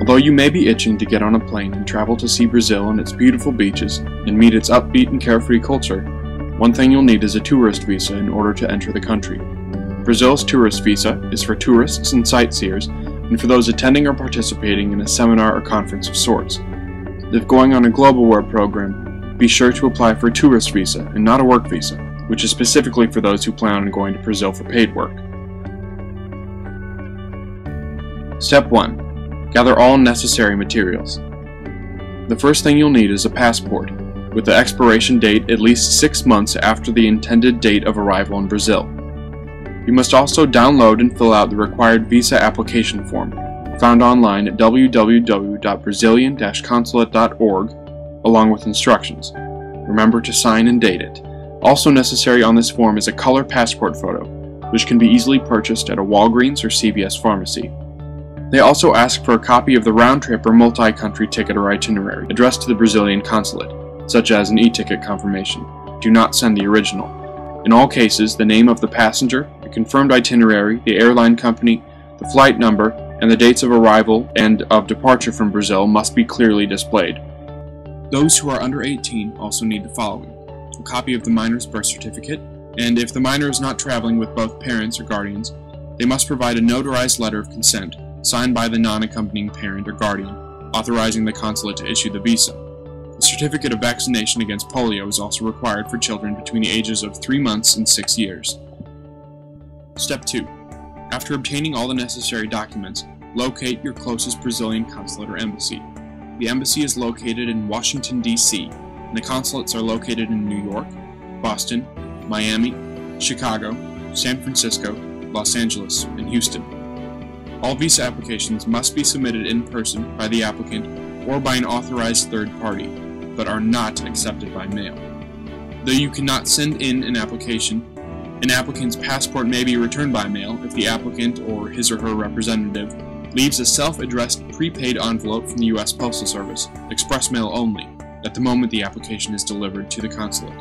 Although you may be itching to get on a plane and travel to see Brazil and its beautiful beaches and meet its upbeat and carefree culture, one thing you'll need is a tourist visa in order to enter the country. Brazil's tourist visa is for tourists and sightseers and for those attending or participating in a seminar or conference of sorts. If going on a global work program, be sure to apply for a tourist visa and not a work visa, which is specifically for those who plan on going to Brazil for paid work. Step 1. Gather all necessary materials. The first thing you'll need is a passport, with the expiration date at least 6 months after the intended date of arrival in Brazil. You must also download and fill out the required visa application form, found online at www.brazilian-consulate.org, along with instructions. Remember to sign and date it. Also necessary on this form is a color passport photo, which can be easily purchased at a Walgreens or CVS pharmacy. They also ask for a copy of the round-trip or multi-country ticket or itinerary addressed to the Brazilian consulate, such as an e-ticket confirmation. Do not send the original. In all cases, the name of the passenger, the confirmed itinerary, the airline company, the flight number, and the dates of arrival and of departure from Brazil must be clearly displayed. Those who are under 18 also need the following: a copy of the minor's birth certificate, and if the minor is not traveling with both parents or guardians, they must provide a notarized letter of consent, signed by the non-accompanying parent or guardian, authorizing the consulate to issue the visa. A certificate of vaccination against polio is also required for children between the ages of 3 months and 6 years. Step 2. After obtaining all the necessary documents, locate your closest Brazilian consulate or embassy. The embassy is located in Washington, D.C., and the consulates are located in New York, Boston, Miami, Chicago, San Francisco, Los Angeles, and Houston. All visa applications must be submitted in person by the applicant or by an authorized third party, but are not accepted by mail. Though you cannot send in an applicant's passport may be returned by mail if the applicant or his or her representative leaves a self-addressed prepaid envelope from the U.S. Postal Service, express mail only, at the moment the application is delivered to the consulate.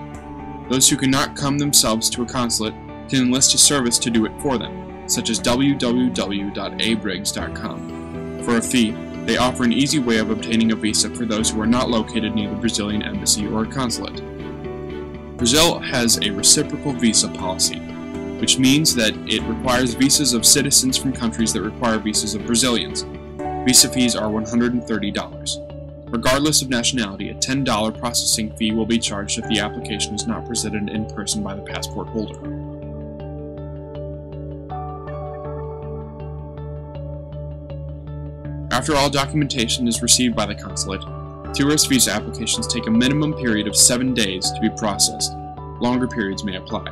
Those who cannot come themselves to a consulate can enlist a service to do it for them, such as www.abriggs.com. For a fee, they offer an easy way of obtaining a visa for those who are not located near the Brazilian embassy or a consulate. Brazil has a reciprocal visa policy, which means that it requires visas of citizens from countries that require visas of Brazilians. Visa fees are $130. Regardless of nationality, a $10 processing fee will be charged if the application is not presented in person by the passport holder. After all documentation is received by the consulate, tourist visa applications take a minimum period of 7 days to be processed. Longer periods may apply.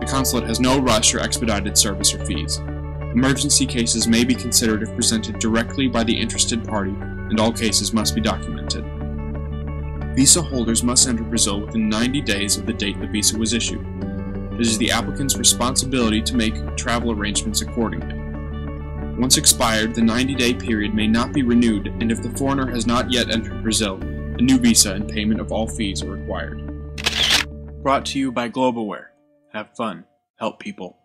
The consulate has no rush or expedited service or fees. Emergency cases may be considered if presented directly by the interested party, and all cases must be documented. Visa holders must enter Brazil within 90 days of the date the visa was issued. It is the applicant's responsibility to make travel arrangements accordingly. Once expired, the 90-day period may not be renewed, and if the foreigner has not yet entered Brazil, a new visa and payment of all fees are required. Brought to you by Globalware. Have fun. Help people.